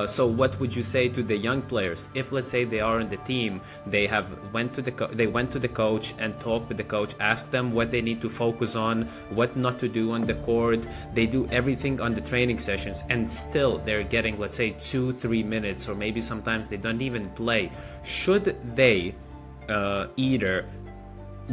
So what would you say to the young players if, let's say, they are on the team, they went to the coach and talked with the coach, asked them what they need to focus on, what not to do on the court, they do everything on the training sessions, and still they're getting, let's say, 2-3 minutes, or maybe sometimes they don't even play. Should they either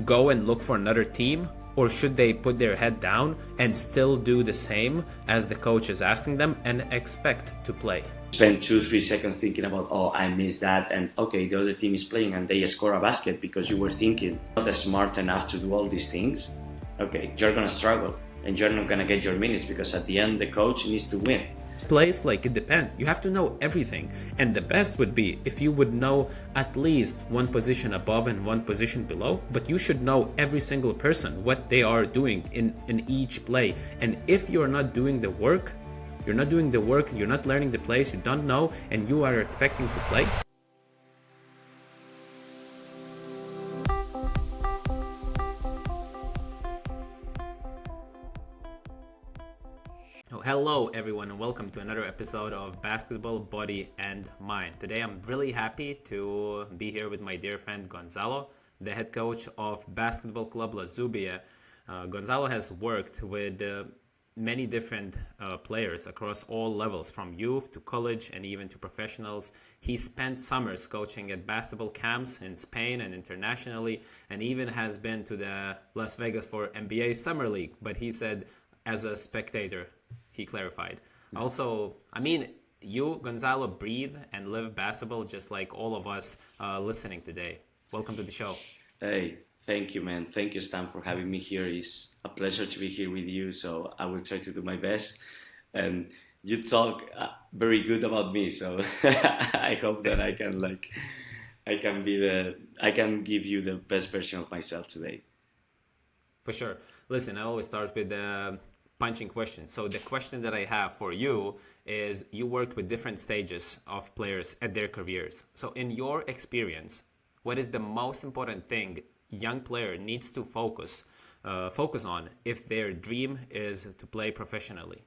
go and look for another team, or should they put their head down and still do the same as the coach is asking them and expect to play? Spend 2-3 seconds thinking about, oh, I missed that, and okay, the other team is playing and they score a basket because you were thinking not smart enough to do all these things. Okay, you're gonna struggle and you're not gonna get your minutes, because at the end the coach needs to win. Place, like, it depends. You have to know everything, and the best would be if you would know at least one position above and one position below, but you should know every single person, what they are doing in each play. And if you're not doing the work, you're not learning the plays, you don't know, and you are expecting to play. Hello everyone, and welcome to another episode of Basketball, Body and Mind. Today I'm really happy to be here with my dear friend Gonzalo, the head coach of Basketball Club La Zubia. Gonzalo has worked with many different players across all levels, from youth to college and even to professionals. He spent summers coaching at basketball camps in Spain and internationally, and even has been to the Las Vegas for NBA Summer League, but he said as a spectator, he clarified. Also, I mean, you, Gonzalo, breathe and live basketball just like all of us listening today. Welcome to the show. Hey, thank you, man. Thank you, Stan, for having me here. It's a pleasure to be here with you, so I will try to do my best. And you talk very good about me, so I hope that I can give you the best version of myself today. For sure. Listen, I always start with punching questions. So the question that I have for you is, you worked with different stages of players at their careers. So in your experience, what is the most important thing young player needs to focus on if their dream is to play professionally?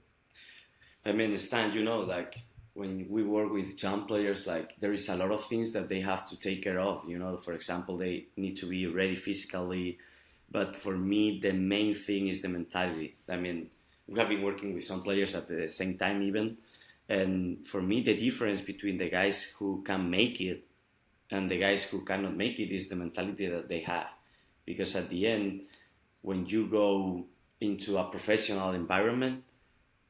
I mean, Stan, like when we work with young players, like there is a lot of things that they have to take care of. For example, they need to be ready physically. But for me, the main thing is the mentality. I mean, we have been working with some players at the same time even. And for me, the difference between the guys who can make it and the guys who cannot make it is the mentality that they have. Because at the end, when you go into a professional environment,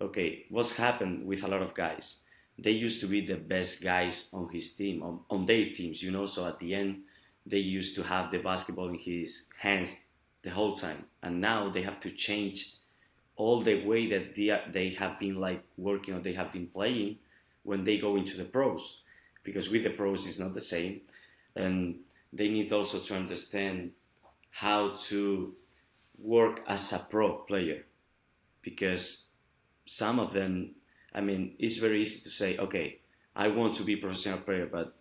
okay, what's happened with a lot of guys? They used to be the best guys on his team, on their teams, So at the end, they used to have the basketball in his hands the whole time. And now they have to change all the way that they have been like working or they have been playing when they go into the pros, because with the pros it's not the same. And they need also to understand how to work as a pro player, because some of them, I mean, it's very easy to say, okay, I want to be a professional player, but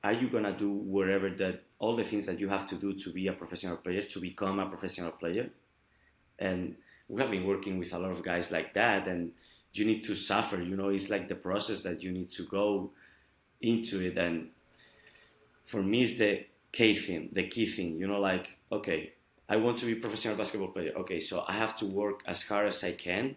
are you gonna do whatever that all the things that you have to do to be a professional player, to become a professional player? And we have been working with a lot of guys like that, and you need to suffer, it's like the process that you need to go into it. And for me, it's the key thing, like, okay, I want to be a professional basketball player. Okay, so I have to work as hard as I can.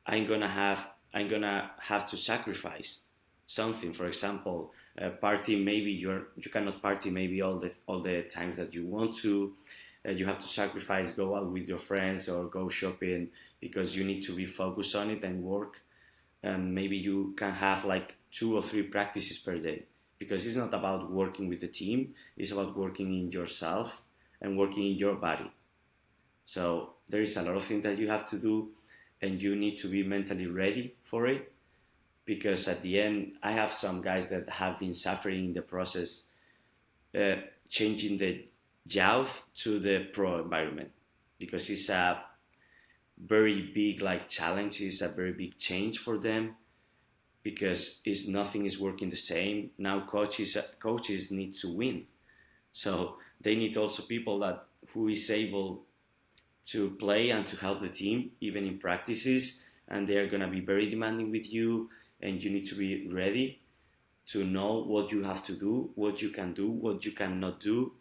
I'm gonna have to sacrifice something. For example, party, maybe you cannot party maybe all the times that you want to. You have to sacrifice, go out with your friends or go shopping, because you need to be focused on it and work. And maybe you can have like 2 or 3 practices per day, because it's not about working with the team, it's about working in yourself and working in your body. So there is a lot of things that you have to do, and you need to be mentally ready for it, because at the end, I have some guys that have been suffering in the process, changing the youth to the pro environment, because it's a very big challenge, it's a very big change for them, because nothing is working the same. Now coaches need to win, so they need also people who is able to play and to help the team even in practices, and they are going to be very demanding with you, and you need to be ready. to know what you have to do, what you can do, what you cannot do,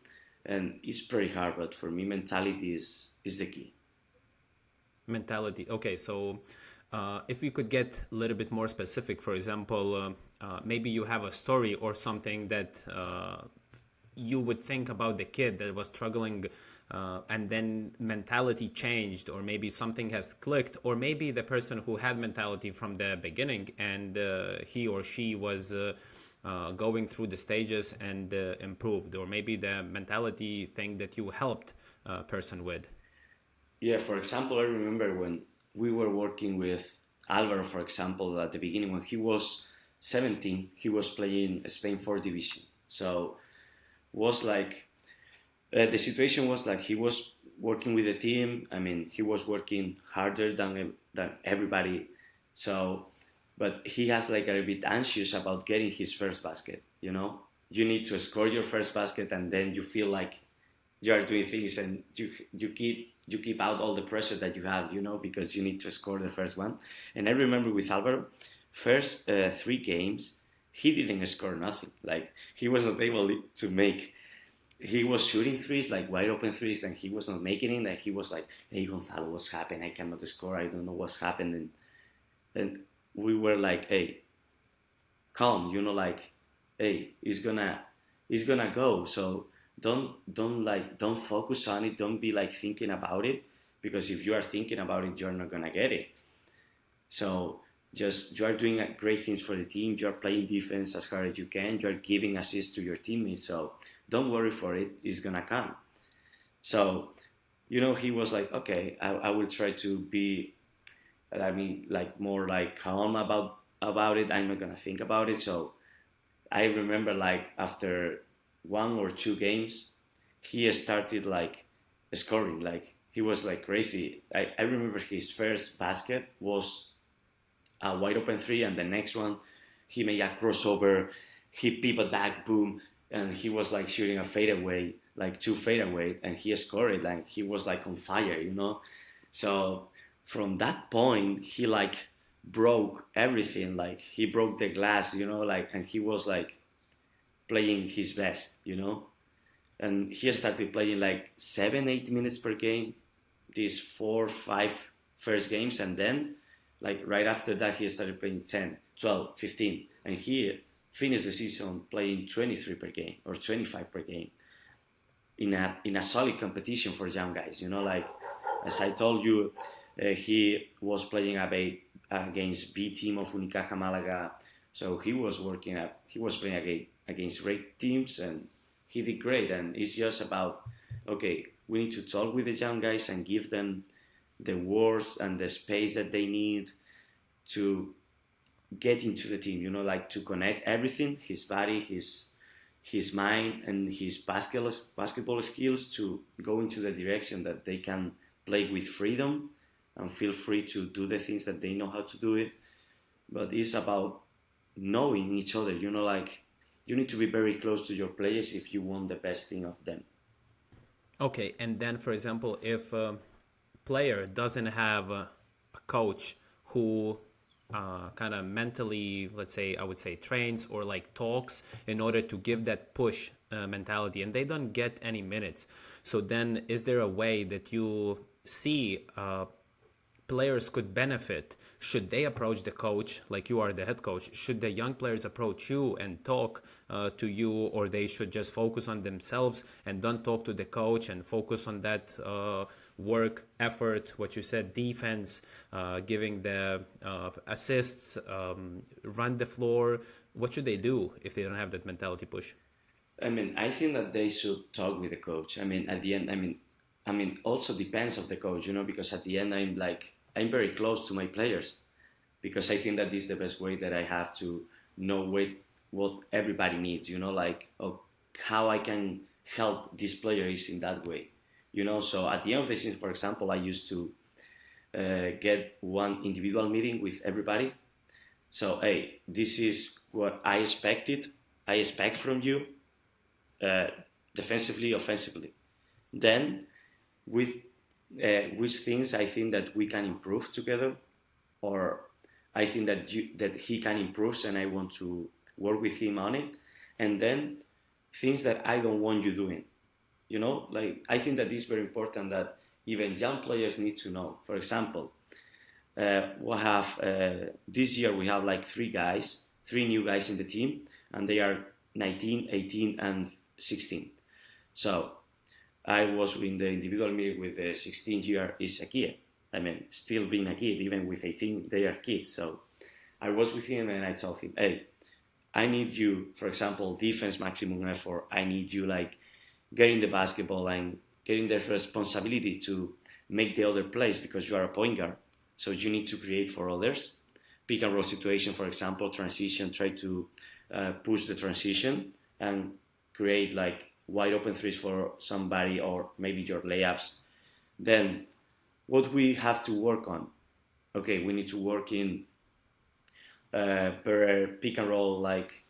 and it's pretty hard. But for me, mentality is the key. Mentality. Okay, so if we could get a little bit more specific, for example, maybe you have a story or something that you would think about the kid that was struggling, and then mentality changed, or maybe something has clicked, or maybe the person who had mentality from the beginning and he or she was going through the stages and improved, or maybe the mentality thing that you helped a person with. Yeah, for example, I remember when we were working with Alvaro, for example, at the beginning when he was 17, he was playing Spain 4th division. So was like the situation was like he was working with the team. I mean, he was working harder than everybody. So, but he has like a bit anxious about getting his first basket. You know, you need to score your first basket, and then you feel like you are doing things, and you keep out all the pressure that you have. You know, because you need to score the first one. And I remember with Alvaro, first 3 games, he didn't score nothing. Like he was not able to make. He was shooting threes, like wide open threes, and he was not making it. And he was like, "Hey Gonzalo, what's happened? I cannot score. I don't know what's happened." And we were like, "Hey, calm. You know, like, hey, it's gonna go. So don't focus on it. Don't be like thinking about it, because if you are thinking about it, you're not gonna get it. So just you are doing great things for the team. You are playing defense as hard as you can. You are giving assists to your teammates. So don't worry for it. It's gonna come." So he was like, "Okay, I will try to be, I mean, like more like calm about it. I'm not gonna think about it." So I remember like after 1 or 2 games, he started like scoring. Like he was like crazy. I remember his first basket was a wide open three, and the next one he made a crossover, he pivot back, boom, and he was like shooting a fadeaway, like 2 fadeaway, and he scored it. Like he was like on fire. So from that point, he like broke everything. Like he broke the glass, like, and he was like playing his best. And he started playing like 7, 8 minutes per game, these 4, 5 first games, and then like right after that he started playing 10, 12, 15, and he finished the season playing 23 per game or 25 per game in a solid competition for young guys. Like as I told you, he was playing against B team of Unicaja Malaga, so he was playing against great teams, and he did great. And it's just about, okay, we need to talk with the young guys and give them the words and the space that they need to get into the team, like to connect everything, his body, his mind, and his basketball skills, to go into the direction that they can play with freedom and feel free to do the things that they know how to do it. But it's about knowing each other, like you need to be very close to your players if you want the best thing of them. Okay, and then for example, if a player doesn't have a coach who kind of mentally, let's say, I would say, trains or like talks in order to give that push mentality, and they don't get any minutes, so then is there a way that you see players could benefit? Should they approach the coach, like you are the head coach? Should the young players approach you and talk to you, or they should just focus on themselves and don't talk to the coach and focus on that work effort, what you said, defense, giving the assists, run the floor? What should they do if they don't have that mentality push? I mean, I think that they should talk with the coach. I mean, at the end, also depends of the coach, because at the end I'm very close to my players, because I think that this is the best way that I have to know what everybody needs, like how I can help this player is in that way, So at the end of the season, for example, I used to get one individual meeting with everybody. So, hey, this is what I expect from you, defensively, offensively. Then, with which things I think that we can improve together, or I think that he can improve, and I want to work with him on it, and then things that I don't want you doing. Like I think that it's very important that even young players need to know. For example, we have this year we have like three new guys in the team, and they are 19, 18, and 16. So I was in the individual meeting with the 16-year is a kid. I mean, still being a kid, even with 18, they are kids. So I was with him and I told him, hey, I need you, for example, defense maximum effort. I need you like getting the basketball and getting the responsibility to make the other plays because you are a point guard. So you need to create for others. Pick and roll situation, for example, transition, try to push the transition and create like wide open threes for somebody or maybe your layups. Then what we have to work on? Okay, we need to work in per pick and roll, like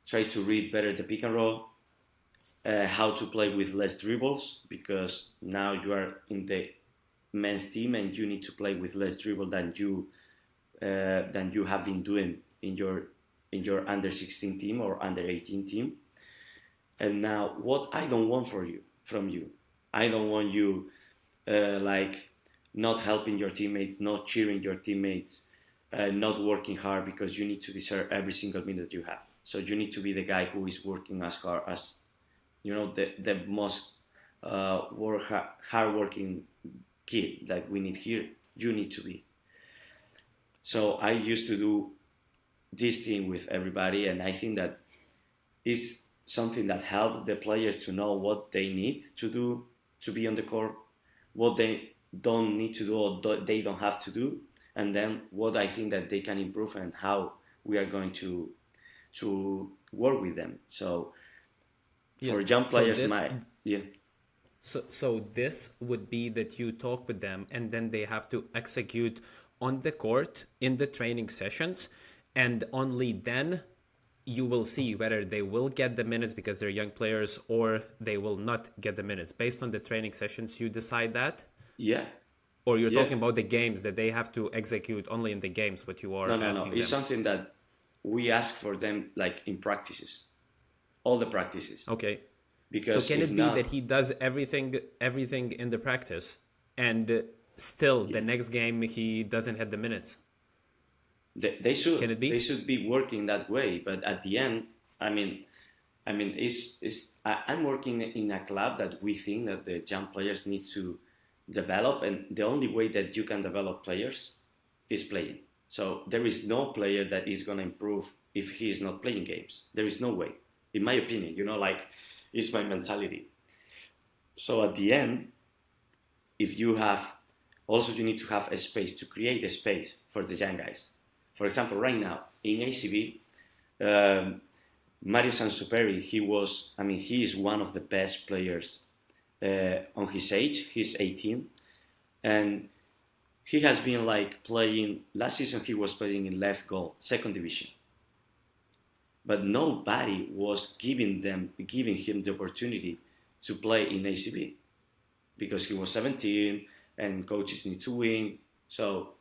try to read better the pick and roll, how to play with less dribbles because now you are in the men's team and you need to play with less dribble than you have been doing in your under 16 team or under 18 team. And now, what I don't want from you, I don't want you like not helping your teammates, not cheering your teammates, not working hard because you need to deserve every single minute you have. So you need to be the guy who is working as hard as, the most hardworking kid that we need here. You need to be. So I used to do this thing with everybody, and I think that is something that helped the players to know what they need to do to be on the court, what they don't need to do or they don't have to do, and then what I think that they can improve and how we are going to work with them. So for young players, So this would be that you talk with them and then they have to execute on the court in the training sessions, and only then you will see whether they will get the minutes because they're young players or they will not get the minutes. Based on the training sessions, you decide that? Yeah. Or you're talking about the games that they have to execute only in the games, what you are asking them? It's something that we ask for them like in practices. All the practices. Okay. Because so can it be that he does everything in the practice and still the next game he doesn't have the minutes? They should. Can it be? They should be working that way. But at the end, I'm working in a club that we think that the young players need to develop, and the only way that you can develop players is playing. So there is no player that is going to improve if he is not playing games. There is no way, in my opinion. It's my mentality. So at the end, if you need to have a space to create a space for the young guys. For example, right now in ACB, Mario Sansuperi, he is one of the best players on his age. He's 18, and he has been like playing. Last season, he was playing in left goal, second division, but nobody was giving him the opportunity to play in ACB because he was 17 and coaches need to win. So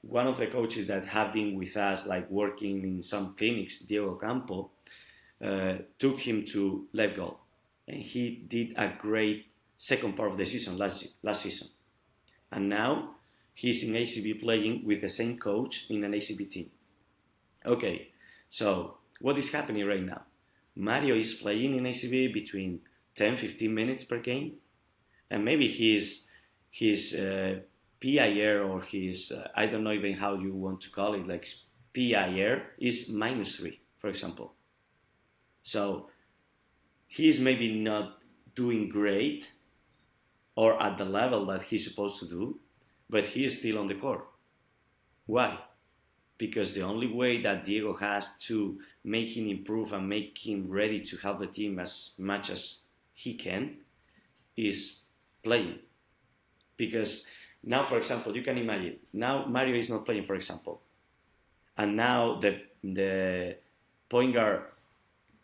one of the coaches that have been with us, like working in some clinics, Diego Campo, took him to left goal, and he did a great second part of the season last season. And now he's in ACB playing with the same coach in an ACB team. Okay, so what is happening right now? Mario is playing in ACB between 10-15 minutes per game, and maybe his PIR or his, I don't know even how you want to call it, like PIR is -3, for example. So he's maybe not doing great or at the level that he's supposed to do, but he is still on the court. Why? Because the only way that Diego has to make him improve and make him ready to help the team as much as he can is playing. Because now, for example, you can imagine, now Mario is not playing, for example, and now the point guard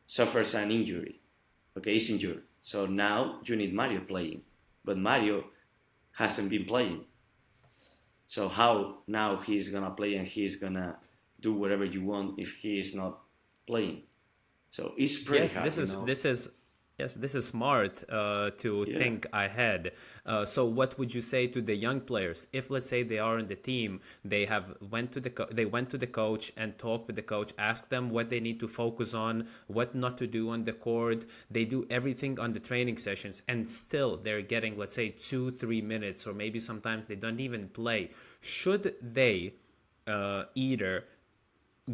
suffers an injury. Okay, he's injured. So now you need Mario playing, but Mario hasn't been playing. So how now he's gonna play and he's gonna do whatever you want if he is not playing. So it's pretty Yes, hard, this you is know. this is yes, this is smart to Yeah. think ahead. So, what would you say to the young players if, let's say, they are in the team, they went to the coach and talked with the coach, asked them what they need to focus on, what not to do on the court. They do everything on the training sessions, and still they're getting, let's say, 2 3 minutes, or maybe sometimes they don't even play. Should they either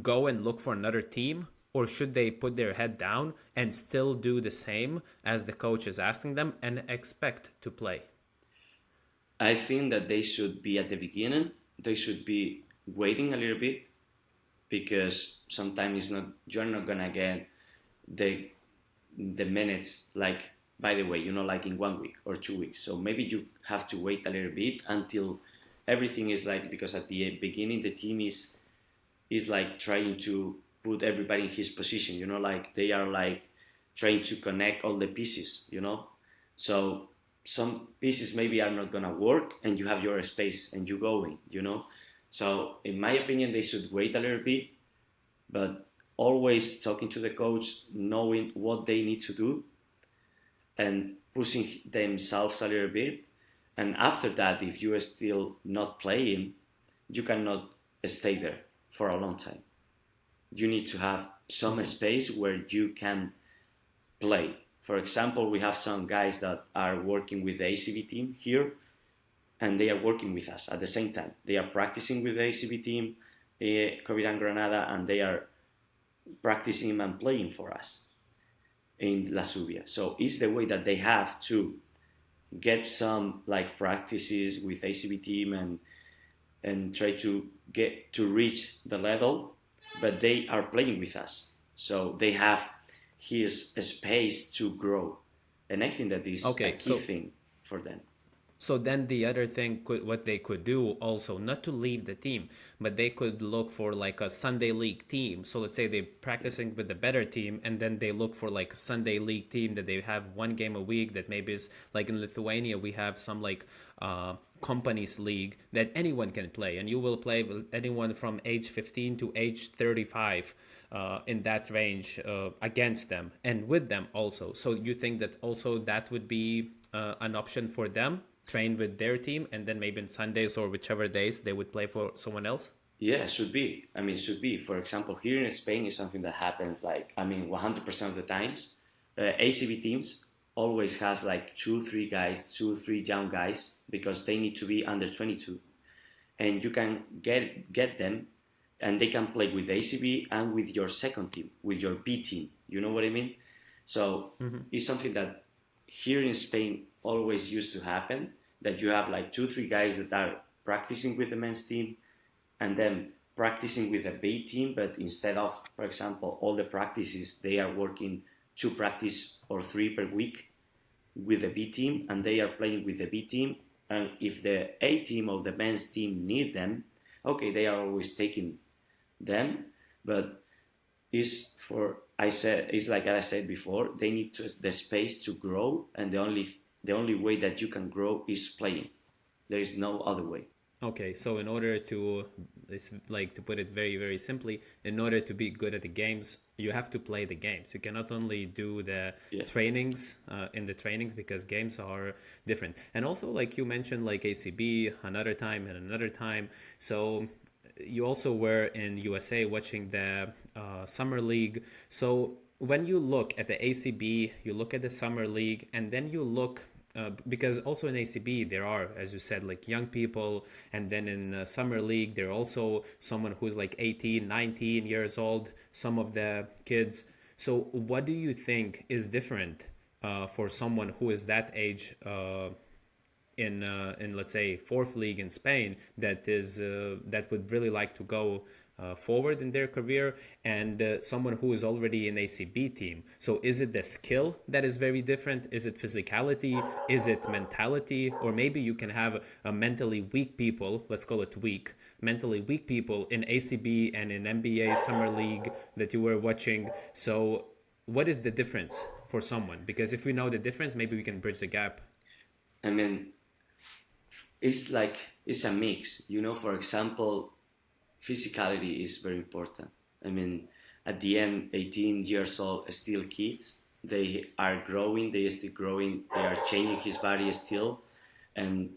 go and look for another team, or should they put their head down and still do the same as the coach is asking them and expect to play? I think that they should be at the beginning. They should be waiting a little bit because sometimes it's not you're not gonna get the the minutes like by the way, you know, like in 1 week or 2 weeks. So maybe you have to wait a little bit until everything is like because at the beginning the team is like trying to put everybody in his position, you know, like they are like trying to connect all the pieces, you know. So some pieces maybe are not gonna work and you have your space and you going, you know. So in my opinion they should wait a little bit, but always talking to the coach, knowing what they need to do and pushing themselves a little bit. And after that, if you are still not playing, you cannot stay there for a long time. You need to have some Okay. space where you can play. For example, we have some guys that are working with the ACB team here, and they are working with us at the same time. They are practicing with the ACB team, Covidan Granada, and they are practicing and playing for us in La Subia. So it's the way that they have to get some like practices with ACB team and try to get to reach the level, but they are playing with us, so they have his space to grow, and I think that is a Okay, key thing for them. so then the other thing what they could do also, not to leave the team, but they could look for like a Sunday league team. So let's say they're practicing with the better team, and then they look for like a Sunday league team that they have one game a week, that maybe is like in Lithuania we have some like companies league that anyone can play, and you will play with anyone from age 15 to age 35 in that range against them and with them also. So you think that also that would be an option for them, train with their team, and then maybe on Sundays or whichever days they would play for someone else? Yeah, should be. I mean, should be. For example, here in Spain is something that happens like, I mean, 100% of the times. ACB teams always has like two, three young guys because they need to be under 22. And you can get them and they can play with the ACB and with your second team, with your B team. You know what I mean? So it's something that here in Spain always used to happen, that you have like two, three guys that are practicing with the men's team and then practicing with a B team, but instead of, for example, all the practices, they are working two practice or three per week with the B team, and they are playing with the B team. And if the A team or the men's team need them, okay, they are always taking them, but it's like I said before, they need the space to grow, and the only way that you can grow is playing. There is no other way. Okay, so in order to, it's like to put it very, very simply, in order to be good at the games, you have to play the games. You cannot only do the Yeah. trainings in the trainings, because games are different. And also, like you mentioned, like ACB another time and another time. So you also were in USA watching the summer league. So when you look at the ACB, you look at the summer league, and then you look because also in ACB there are, as you said, like young people, and then in summer league there are also someone who's like 18, 19 years old, some of the kids. So what do you think is different for someone who is that age in let's say fourth league in Spain, that would really like to go forward in their career, and someone who is already in ACB team? So is it the skill that is very different? Is it physicality? Is it mentality? Or maybe you can have a mentally weak people, let's call it weak, mentally weak people in ACB and in NBA summer league that you were watching. So what is the difference for someone? Because if we know the difference, maybe we can bridge the gap. I mean, it's like it's a mix. You know, for example, physicality is very important. I mean, at the end 18 years old, still kids. They are growing, they are still growing, they are changing his body still. And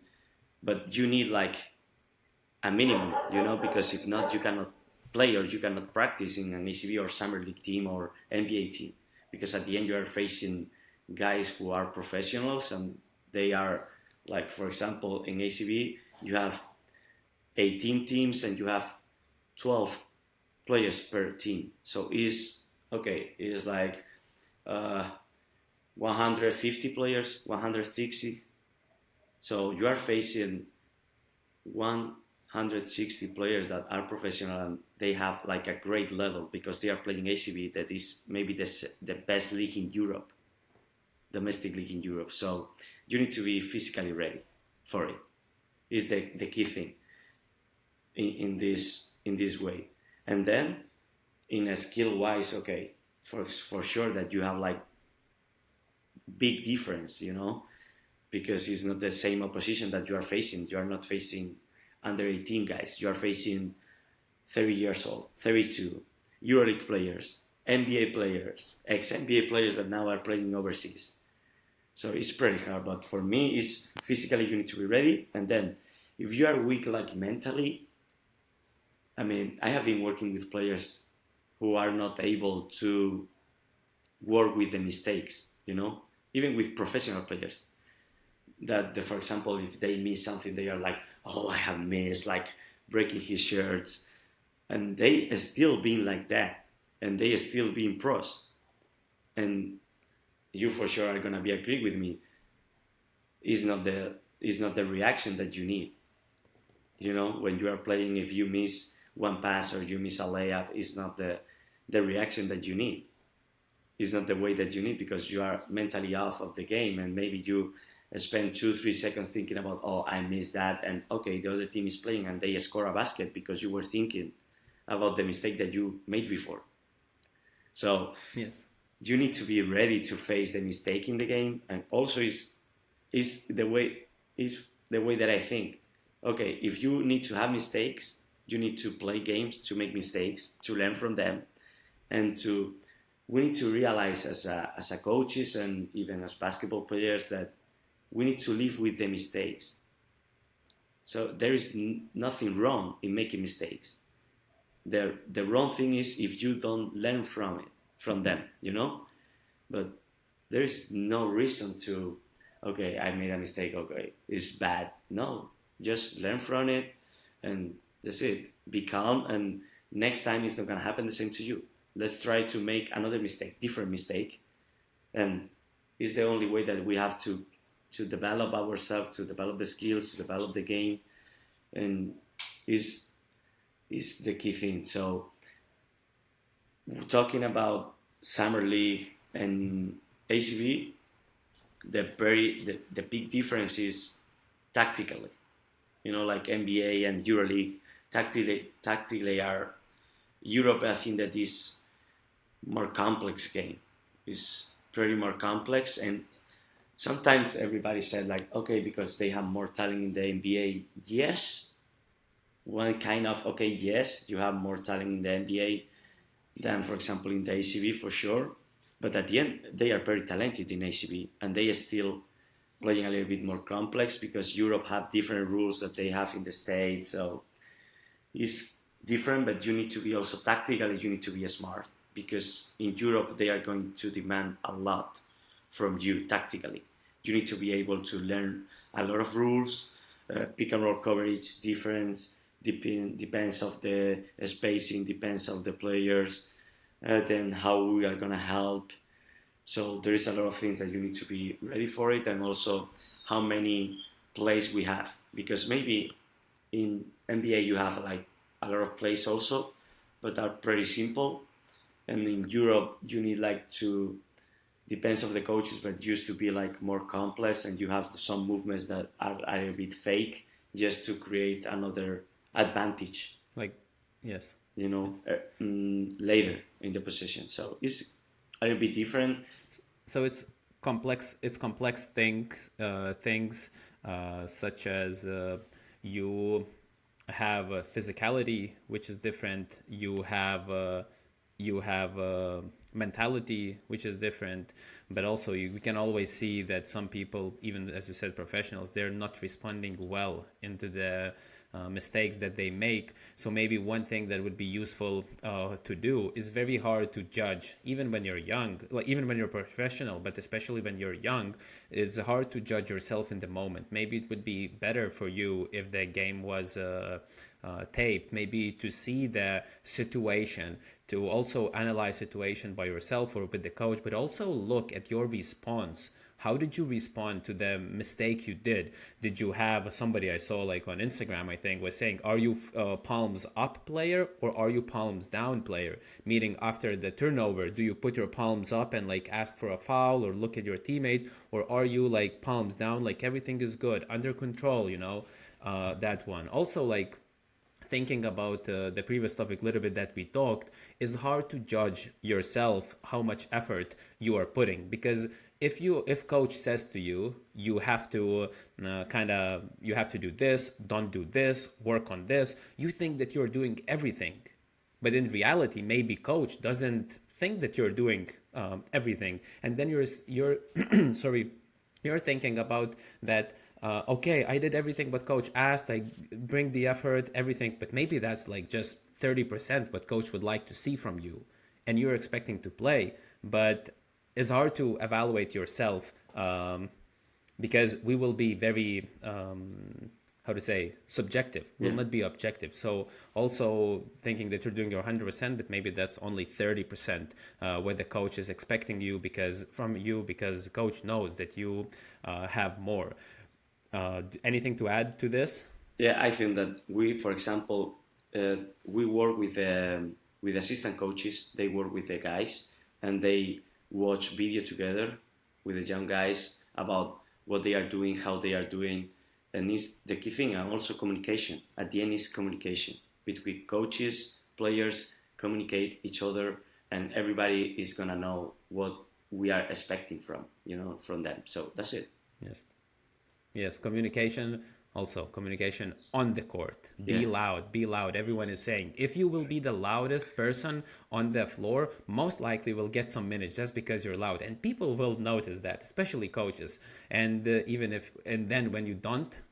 but you need like a minimum, because if not, you cannot play or you cannot practice in an ACB or summer league team or NBA team, because at the end you are facing guys who are professionals, and they are like, for example, in ACB you have 18 teams and you have 12 players per team. So it's like uh, 150 players, 160. So you are facing 160 players that are professional, and they have like a great level because they are playing ACB, that is maybe the best league in Europe, domestic league in Europe. So you need to be physically ready for it. Is the key thing in this way. And then in a skill wise, okay, for sure that you have like big difference, because it's not the same opposition that you are facing. You are not facing under 18 guys. You are facing 30 years old, 32 EuroLeague players, NBA players, ex-NBA players that now are playing overseas. So it's pretty hard. But for me, it's physically you need to be ready. And then if you are weak like mentally, I mean, I have been working with players who are not able to work with the mistakes, even with professional players. That, for example, if they miss something, they are like, oh, I have missed, like breaking his shirts. And they are still being like that. And they are still being pros. And you for sure are going to be agree with me. Is not the reaction that you need. When you are playing, if you miss one pass or you miss a layup, is not the reaction that you need. It's not the way that you need, because you are mentally off of the game, and maybe you spend 2-3 seconds thinking about, oh, I missed that, and okay, the other team is playing and they score a basket because you were thinking about the mistake that you made before. So Yes, you need to be ready to face the mistake in the game, and also is the way that I think. Okay, if you need to have mistakes, you need to play games to make mistakes, to learn from them, and we need to realize as a coaches and even as basketball players that we need to live with the mistakes. So there is nothing wrong in making mistakes. The wrong thing is if you don't learn from them, But there is no reason to, okay, I made a mistake, okay, it's bad. No, just learn from it, and that's it. Be calm, and next time it's not gonna happen the same to you. Let's try to make another mistake, different mistake, and it's the only way that we have to develop ourselves, to develop the skills, to develop the game, and is the key thing. So we're talking about summer league and ACB, the big difference is tactically. Like NBA and EuroLeague, tactically are Europe. I think that is more complex game. It's pretty more complex, and sometimes everybody said like, okay, because they have more talent in the NBA. Yes, one kind of okay. Yes, you have more talent in the NBA than, for example, in the ACB for sure. But at the end, they are very talented in ACB, and they are still playing a little bit more complex because Europe have different rules that they have in the States. So it's different, but you need to be also tactically, you need to be smart, because in Europe, they are going to demand a lot from you tactically. You need to be able to learn a lot of rules, pick and roll coverage, difference, depends of the spacing, depends of the players, then how we are going to help. So there is a lot of things that you need to be ready for it, and also how many plays we have, because maybe in NBA you have like a lot of plays also, but are pretty simple, and in Europe you need like to, depends of the coaches, but used to be like more complex, and you have some movements that are a little bit fake just to create another advantage. like yes, Yes. yes. Later in the position. So it's a little bit different. So it's complex. It's complex things such as you have physicality, which is different. You have you have a mentality which is different, but also we can always see that some people, even as you said, professionals, they're not responding well into the mistakes that they make. So maybe one thing that would be useful to do is very hard to judge, even when you're young, like even when you're professional, but especially when you're young, it's hard to judge yourself in the moment. Maybe it would be better for you if the game was taped, maybe to see the situation, to also analyze situation by yourself or with the coach, but also look at your response. How did you respond to the mistake you did? Did you have somebody I saw like on Instagram, I think, was saying, are you palms up player or are you palms down player? Meaning after the turnover, do you put your palms up and like ask for a foul or look at your teammate, or are you like palms down, like everything is good, under control, that one. Also, like thinking about the previous topic a little bit that we talked, is hard to judge yourself how much effort you are putting, because if coach says to you, you have to you have to do this, don't do this, work on this, you think that you're doing everything, but in reality maybe coach doesn't think that you're doing everything, and then you're sorry, you're thinking about that, okay, I did everything what coach asked, I bring the effort, everything, but maybe that's like just 30% what coach would like to see from you, and you're expecting to play. But it's hard to evaluate yourself, because we will be very how to say, subjective, will not be objective. So also thinking that you're doing your 100%, but maybe that's only 30% what the coach is expecting you, because the coach knows that you have more. Anything to add to this? Yeah, I think that we, for example, we work with assistant coaches. They work with the guys and they watch video together with the young guys about what they are doing, how they are doing, and it's the key thing. And also communication. At the end, is communication between coaches, players, communicate each other, and everybody is gonna know what we are expecting from them. So that's it. Yes, communication. Also, communication on the court. Be loud, be loud. Everyone is saying, if you will be the loudest person on the floor, most likely will get some minutes just because you're loud. And people will notice that, especially coaches. And and then when you don't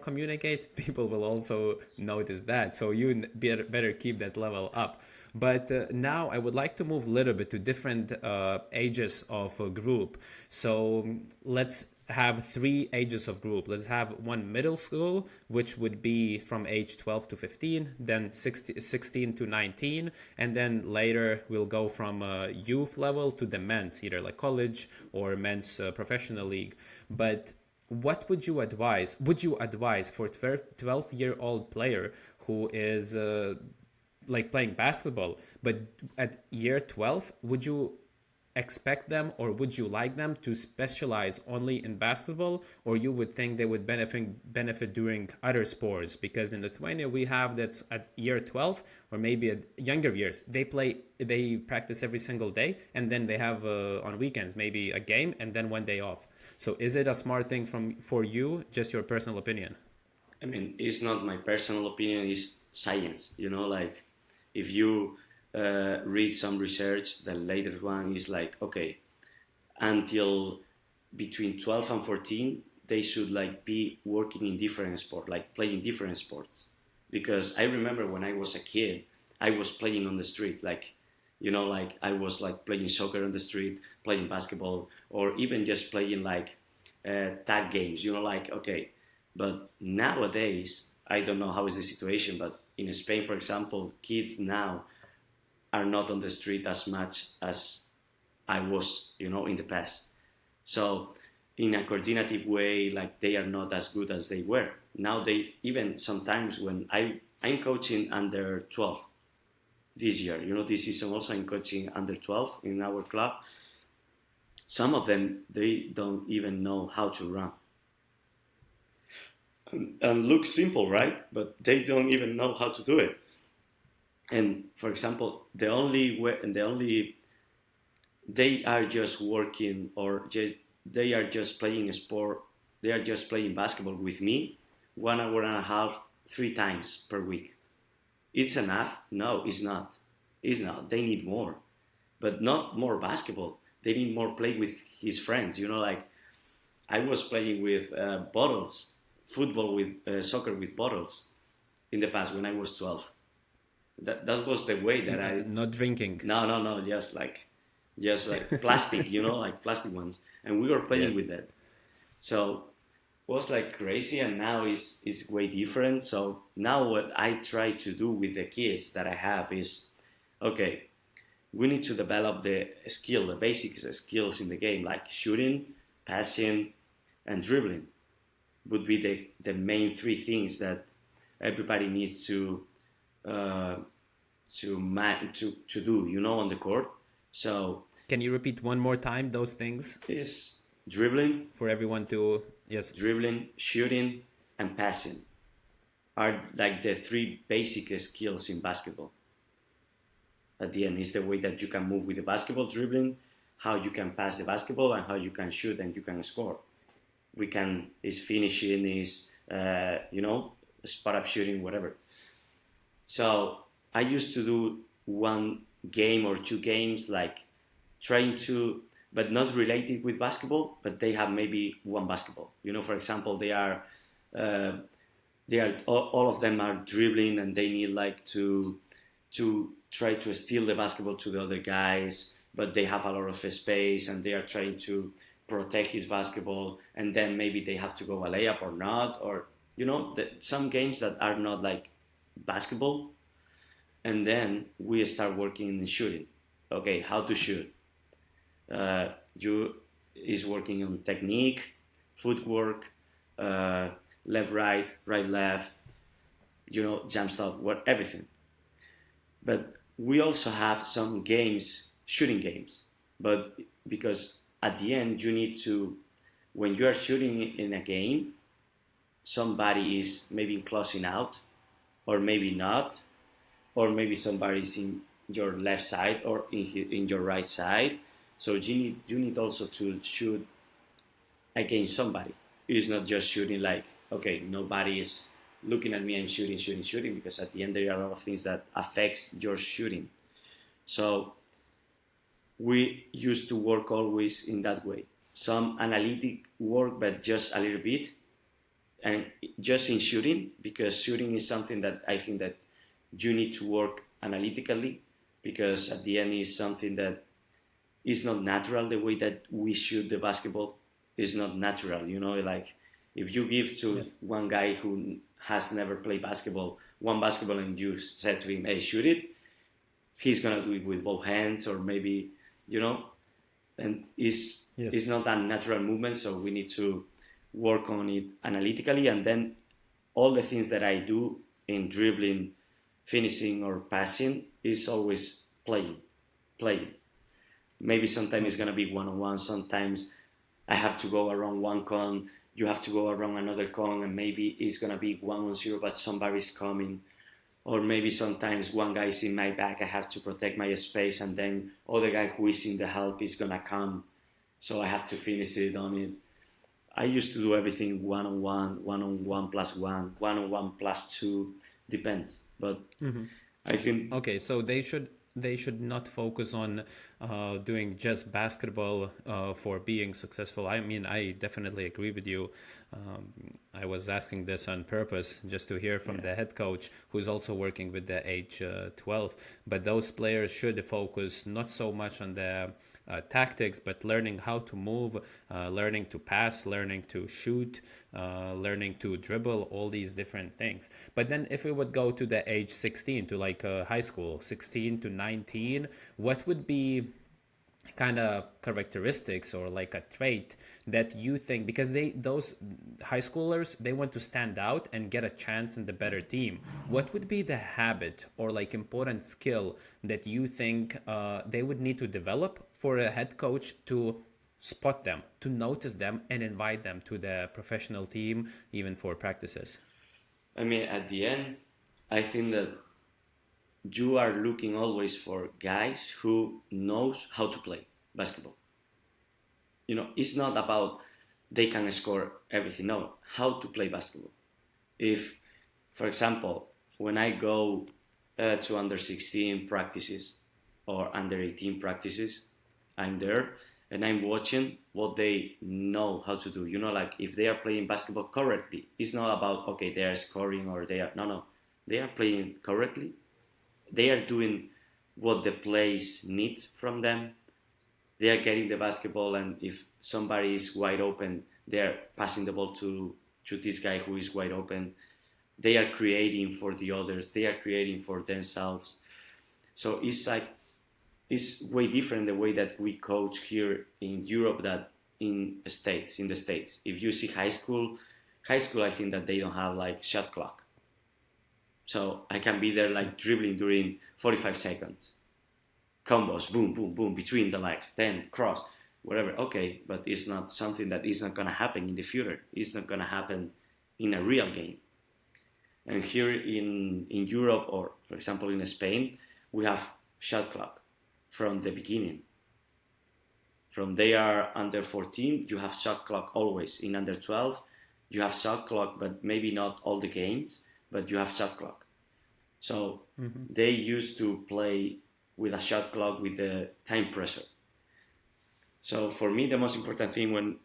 communicate, people will also notice that. So you better keep that level up. But now I would like to move a little bit to different ages of a group. So let's have 3 ages of group. Let's have one middle school, which would be from age 12 to 15, then 16 to 19, and then later we'll go from youth level to the men's, either like college or men's professional league. But what would you advise? Would you advise for 12-year-old player who is like playing basketball, but at year 12, would you expect them, or would you like them to specialize only in basketball, or you would think they would benefit doing other sports? Because in Lithuania we have that's at year 12, or maybe at younger years, they practice every single day, and then they have on weekends maybe a game and then one day off. So is it a smart thing for you? Just your personal opinion? I mean, it's not my personal opinion, it's science. Like if you read some research, the latest one is like, okay, until between 12 and 14, they should like be working in different sports, like playing different sports. Because I remember when I was a kid, I was playing on the street, like I was like playing soccer on the street, playing basketball, or even just playing like tag games, like, okay. But nowadays, I don't know how is the situation, but in Spain, for example, kids now are not on the street as much as I was, in the past. So in a coordinative way, like they are not as good as they were. Now they, even sometimes when I'm coaching under 12 this year, this season also I'm coaching under 12 in our club. Some of them, they don't even know how to run. And looks simple, right? But they don't even know how to do it. And for example, they are just working, or they are just playing a sport. They are just playing basketball with me 1 hour and a half, 3 times per week. It's enough? No, it's not. Is not. They need more, but not more basketball. They need more play with his friends. Like I was playing with bottles, football with soccer with bottles in the past when I was 12. That was the way that I. Not drinking. No, just like plastic, like plastic ones, and we were playing Yes. with that. So it was like crazy, and now is way different. So now what I try to do with the kids that I have is, okay, we need to develop the basic skills in the game, like shooting, passing, and dribbling would be the main three things that everybody needs uh, to do, on the court. So Can you repeat one more time those things is dribbling, for everyone to? Yes. shooting, and passing are like the three basic skills in basketball. At the end, is the way that you can move with the basketball, dribbling, how you can pass the basketball, and how you can shoot and you can score. Is finishing, is spot up shooting, whatever. So I used to do one game or two games, like trying to, but not related with basketball, but they have maybe one basketball. For example, all of them are dribbling and they need like to try to steal the basketball to the other guys, but they have a lot of space and they are trying to protect his basketball, and then maybe they have to go a layup or not, or some games that are not like basketball. And then we start working in shooting. Okay, how to shoot. You is working on technique, footwork, left, right, left, jump stop, everything. But we also have some games, shooting games. But because at the end, you need to, when you are shooting in a game, somebody is maybe closing out, or maybe not, or maybe somebody's in your left side or in your right side. So you need also to shoot against somebody. It's not just shooting like, okay, nobody is looking at me and shooting, because at the end there are a lot of things that affects your shooting. So we used to work always in that way. Some analytic work, but just a little bit, and just in shooting, because shooting is something that I think that you need to work analytically, because at the end is something that is not natural. The way that we shoot the basketball is not natural. Like if you give to one guy who has never played basketball one basketball and you said to him, hey, shoot it, he's gonna do it with both hands, or maybe, and it's not a natural movement. So we need to work on it analytically, and then all the things that I do in dribbling, finishing, or passing is always playing. Maybe sometimes it's gonna be one-on-one. Sometimes I have to go around one cone, you have to go around another cone, and maybe it's gonna be 1-on-0, but somebody's coming. Or maybe sometimes one guy is in my back, I have to protect my space, and then other guy who is in the help is gonna come, so I have to finish it on it. I used to do everything one-on-one, one-on-one plus one-on-one plus two, depends. But I think Okay, so they should not focus on doing just basketball for being successful. I mean, I definitely agree with you. I was asking this on purpose just to hear from the head coach, who's also working with the age 12. But those players should focus not so much on the tactics, but learning how to move, learning to pass, learning to shoot, learning to dribble, all these different things. But then if we would go to the age 16, to like high school, 16 to 19, what would be kind of characteristics or like a trait that you think, because those high schoolers, they want to stand out and get a chance in the better team, what would be the habit or like important skill that you think they would need to develop for a head coach to spot them, to notice them, and invite them to the professional team, even for practices? I mean, at the end, I think that you are looking always for guys who knows how to play basketball. It's not about they can score everything. No, how to play basketball. If, for example, when I go to under 16 practices or under 18 practices. I'm there and I'm watching what they know how to do. You know, like if they are playing basketball correctly, it's not about, okay, they are scoring or they are, no. They are playing correctly. They are doing what the plays need from them. They are getting the basketball, and if somebody is wide open, they are passing the ball to this guy who is wide open. They are creating for the others. They are creating for themselves. So it's like, it's way different the way that we coach here in Europe that in the States. If you see high school, I think that they don't have like shot clock. So I can be there like dribbling during 45 seconds. Combos, boom, boom, boom, between the legs, then cross, whatever. Okay, but it's not something that is not going to happen in the future. It's not going to happen in a real game. And here in Europe, or for example in Spain, we have shot clock from the beginning. From they are under 14, you have shot clock always. In under 12, you have shot clock, but maybe not all the games, but you have shot clock. So they used to play with a shot clock with the time pressure. So for me, the most important thing when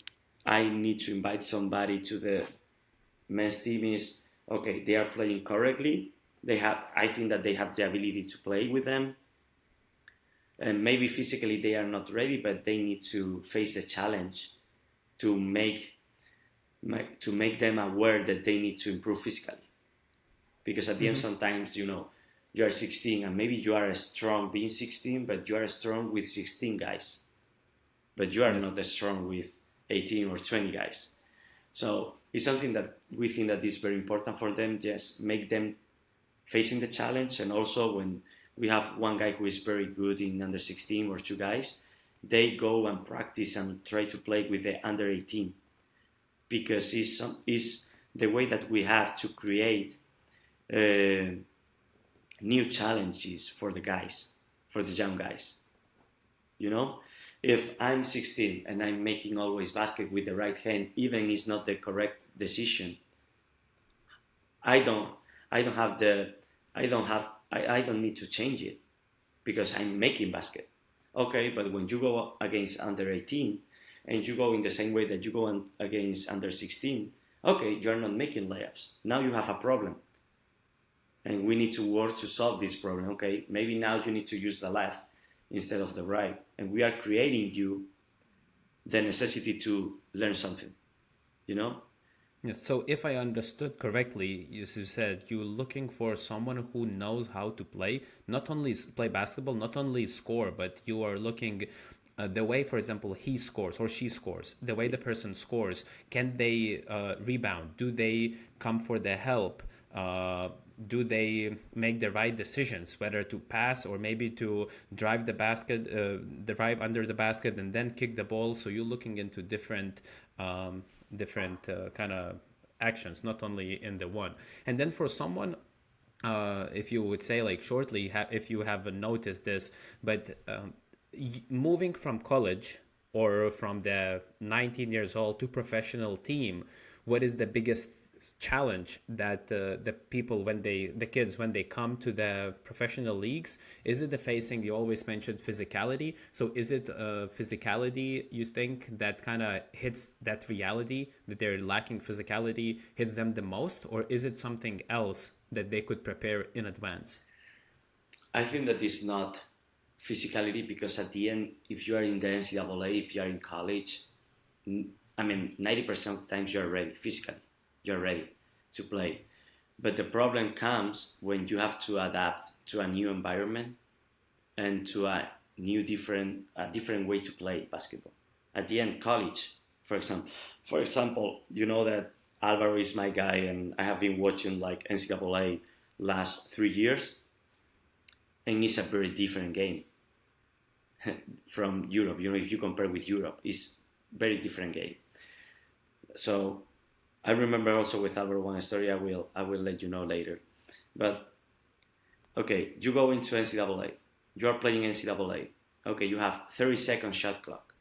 I need to invite somebody to the men's team is, okay, they are playing correctly. I think that they have the ability to play with them. And maybe physically they are not ready, but they need to face the challenge to make them aware that they need to improve physically. Because at the end, sometimes, you know, you are 16 and maybe you are strong being 16, but you are strong with 16 guys. But you are not as strong with 18 or 20 guys. So it's something that we think that is very important for them. Just make them facing the challenge. And also when we have one guy who is very good in under 16 or two guys, they go and practice and try to play with the under 18. Because it's the way that we have to create new challenges for the guys, for the young guys. You know, if I'm 16 and I'm making always basket with the right hand, even it's not the correct decision, I don't need to change it because I'm making basket. Okay, but when you go against under 18 and you go in the same way that you go against under 16, okay, you're not making layups. Now you have a problem. And we need to work to solve this problem. Okay, maybe now you need to use the left instead of the right. And we are creating you the necessity to learn something, you know? Yes, so if I understood correctly, you said you're looking for someone who knows how to play, not only play basketball, not only score, but you are looking the way, for example, he scores or she scores, the way the person scores. Can they rebound? Do they come for the help? Do they make the right decisions, whether to pass or maybe to drive the basket, drive under the basket and then kick the ball? So you're looking into different kind of actions, not only in the one. And then for someone, if you would say like shortly, if you have noticed this, but moving from college or from the 19 years old to professional team, what is the biggest challenge that the kids when they come to the professional leagues? Is it the facing? You always mentioned physicality. So is it physicality you think that kind of hits that reality, that they're lacking physicality, hits them the most, or is it something else that they could prepare in advance? I think that it's not physicality, because at the end, if you are in the NCAA, if you are in college, 90% of the times you're ready physically. You're ready to play. But the problem comes when you have to adapt to a new environment and to a different way to play basketball. At the end, college, for example, you know that Alvaro is my guy, and I have been watching like NCAA last 3 years, and it's a very different game from Europe. You know, if you compare with Europe, it's very different game. So I remember also with Albert one story. I will let you know later. But okay, you go into NCAA. You are playing NCAA. Okay, you have 30-second shot clock.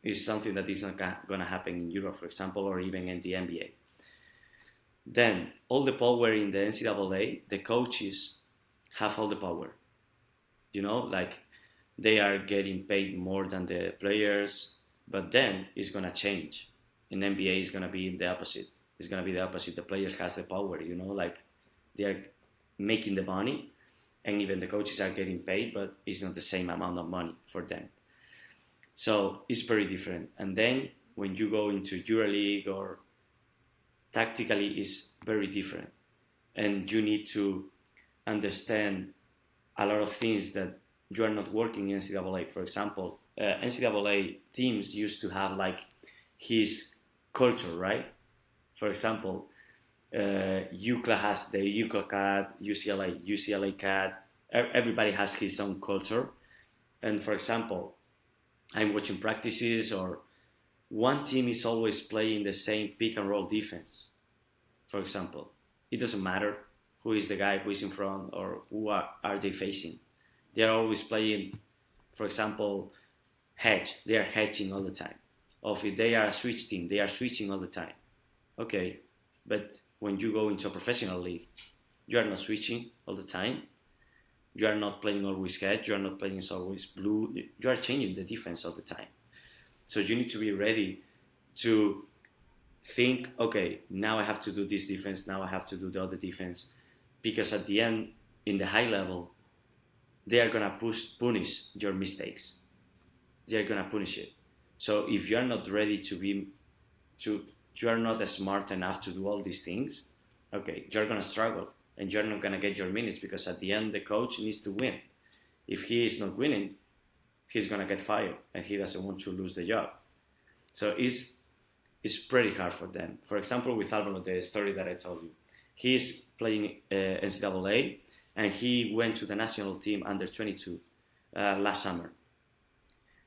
It's something that is not going to happen in Europe, for example, or even in the NBA. Then all the power in the NCAA, the coaches have all the power. You know, like they are getting paid more than the players, but then it's gonna change. In NBA, it's gonna be the opposite. It's gonna be the opposite. The players has the power. You know, like they are making the money, and even the coaches are getting paid, but it's not the same amount of money for them. So it's very different. And then when you go into EuroLeague or tactically, is very different, and you need to understand a lot of things that you are not working in NCAA. For example, NCAA teams used to have like his culture, right? For example, UCLA has the UCLA CAD, UCLA CAD. Everybody has his own culture. And for example, I'm watching practices, or one team is always playing the same pick and roll defense. For example, it doesn't matter who is the guy who is in front or who are they facing. They are always playing, for example, hedge. They are hedging all the time. Or if they are a switch team, they are switching all the time. Okay, but when you go into a professional league, you are not switching all the time. You are not playing always hedge. You are not playing always blue. You are changing the defense all the time. So you need to be ready to think, okay, now I have to do this defense. Now I have to do the other defense. Because at the end, in the high level, they are going to punish your mistakes. They are going to punish it. So if you are not ready you are not smart enough to do all these things, okay, you're going to struggle and you're not going to get your minutes, because at the end, the coach needs to win. If he is not winning, he's going to get fired and he doesn't want to lose the job. So it's pretty hard for them. For example, with Alvaro, the story that I told you, he is playing NCAA and he went to the national team under 22 last summer.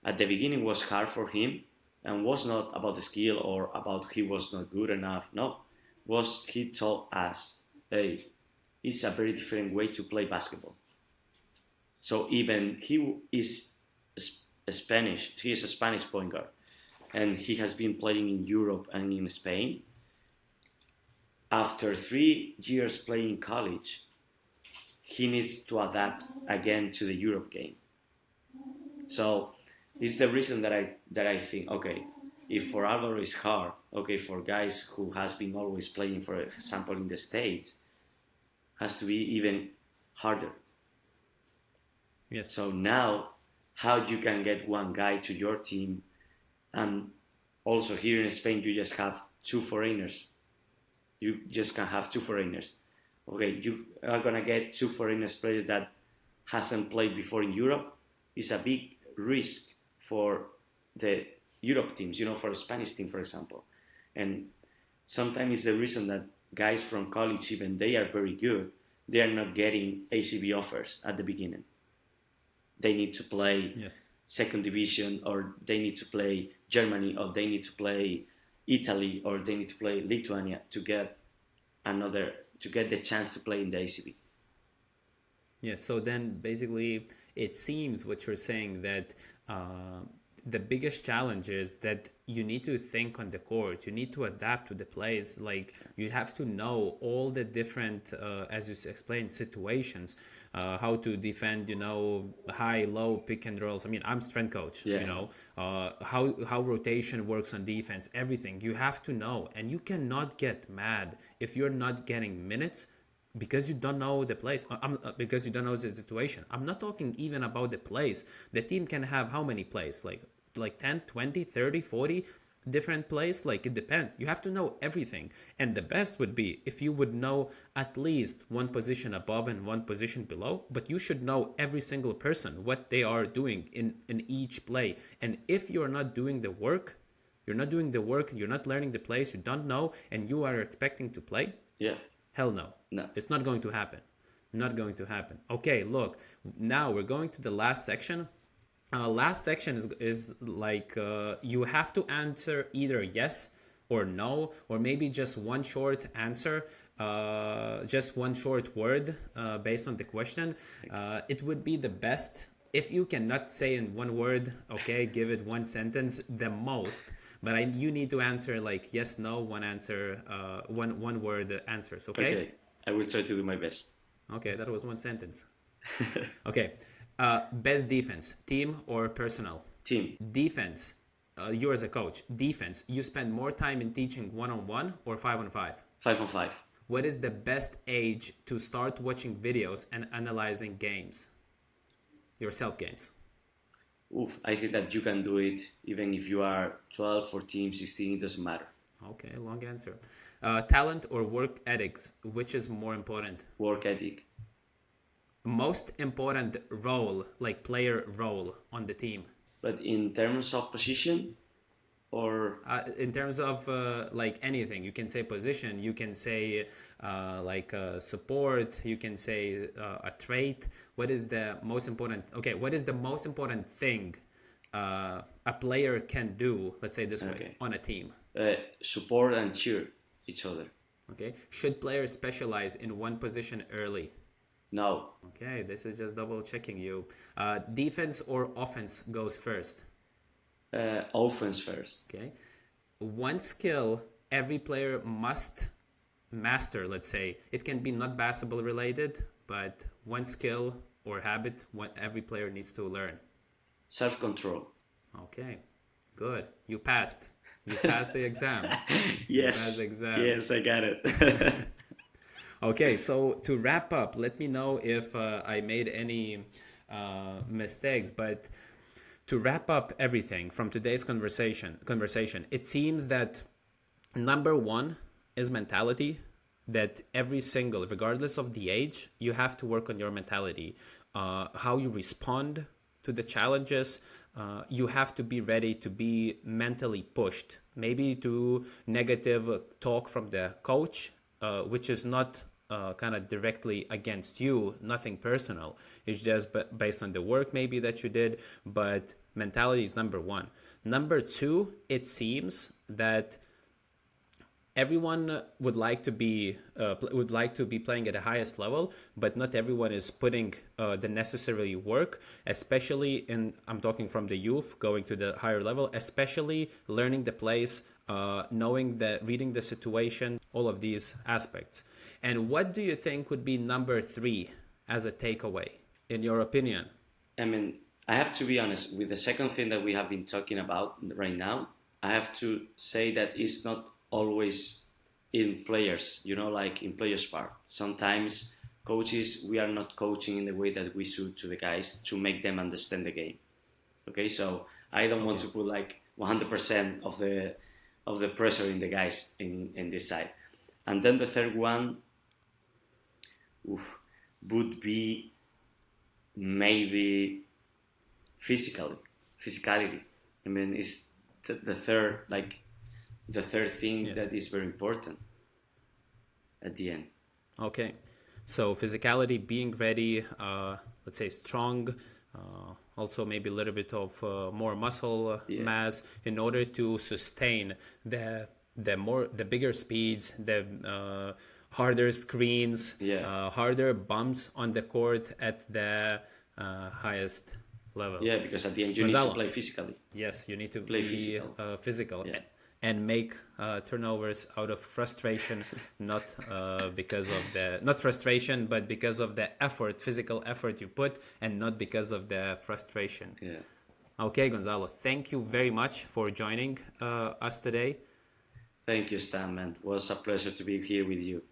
At the beginning, it was hard for him, and was not about the skill or about he was not good enough. No, was he told us, hey, it's a very different way to play basketball. So even he is Spanish, he is a Spanish point guard, and he has been playing in Europe and in Spain. After 3 years playing college, he needs to adapt again to the Europe game. So it's the reason that I think, okay, if for Alvaro it's hard, okay, for guys who has been always playing, for example, in the States, has to be even harder. Yes. So now, how you can get one guy to your team, and also here in Spain, you just have 2 foreigners. You just can have 2 foreigners. Okay, you are gonna get 2 foreigners players that hasn't played before in Europe. It's a big risk for the Europe teams, for the Spanish team, for example. And sometimes it's the reason that guys from college, even they are very good, they are not getting ACB offers at the beginning. They need to play second division, or they need to play Germany, or they need to play Italy, or they need to play Lithuania to get the chance to play in the ACB. Yeah, so then basically it seems what you're saying that the biggest challenge is that you need to think on the court. You need to adapt to the plays. Like, you have to know all the different, as you explained, situations, how to defend, high, low, pick and rolls. I mean, I'm strength coach, how rotation works on defense, everything. You have to know, and you cannot get mad if you're not getting minutes because you don't know the place, because you don't know the situation. I'm not talking even about the plays. The team can have how many plays? Like 10, 20, 30, 40 different plays. Like, it depends. You have to know everything. And the best would be if you would know at least one position above and one position below, but you should know every single person, what they are doing in each play. And if you're not doing the work, you're not learning the plays, you don't know, and you are expecting to play, hell no. No. It's not going to happen. Not going to happen. Okay, look, now we're going to the last section. Last section is like you have to answer either yes or no, or maybe just one short answer, just one short word based on the question. It would be the best if you cannot say in one word, okay, give it one sentence the most, but you need to answer like yes, no, one answer, one word answers, okay? Okay, I will try to do my best. Okay, that was one sentence. Okay. Best defense, team or personal? Team. Defense, you as a coach. Defense, you spend more time in teaching one-on-one or five-on-five? 5 on 5. What is the best age to start watching videos and analyzing games? Yourself games. Oof, I think that you can do it even if you are 12, 14, 16, it doesn't matter. Okay, long answer. Talent or work ethics, which is more important? Work ethic. Most important role, like player role on the team? But in terms of position, or In terms of like anything, you can say position, you can say support, you can say a trait. What is the most important? Okay, what is the most important thing a player can do? Let's say this way, Okay. on a team. support and cheer each other. Okay, should players specialize in one position early? No, Okay, this is just double checking you. Defense or offense goes first? offense first. Okay. One skill every player must master, let's say. It can be not basketball related, but one skill or habit what every player needs to learn. Self-control. Okay. Good. You passed. You passed the exam. Yes. Passed the exam. Yes, I got it. Okay, so to wrap up, let me know if I made any mistakes, but to wrap up everything from today's conversation, it seems that number one is mentality. That every single, regardless of the age, you have to work on your mentality, how you respond to the challenges. You have to be ready to be mentally pushed, maybe to negative talk from the coach, which is not kind of directly against you, nothing personal. It's just based on the work maybe that you did, but mentality is number one. Number two, it seems that everyone would like to be playing at the highest level, but not everyone is putting the necessary work, especially in, I'm talking from the youth going to the higher level, especially learning the plays, knowing the reading the situation, all of these aspects. And what do you think would be number three as a takeaway, in your opinion? I mean, I have to be honest with the second thing that we have been talking about right now. I have to say that it's not always in players, like in players' part. Sometimes coaches, we are not coaching in the way that we should to the guys to make them understand the game. Okay, so I don't want to put like 100% of the pressure in the guys in this side. And then the third one would be maybe physicality. I mean, it's the third thing Yes. that is very important at the end. Okay, so physicality, being ready, let's say strong, also maybe a little bit of more muscle mass in order to sustain the bigger speeds, the harder screens, harder bumps on the court at the highest level. Yeah, because at the end you need Gonzalo. to play physically. Yes, you need to Play be physical and make turnovers out of frustration, not because of not frustration, but because of the effort, physical effort you put, and not because of the frustration. Yeah. Okay, Gonzalo, thank you very much for joining us today. Thank you, Stan, man. It was a pleasure to be here with you.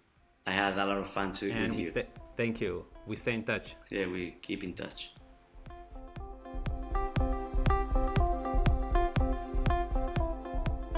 I had a lot of fun too And with you. thank you. We stay in touch. Yeah, we keep in touch.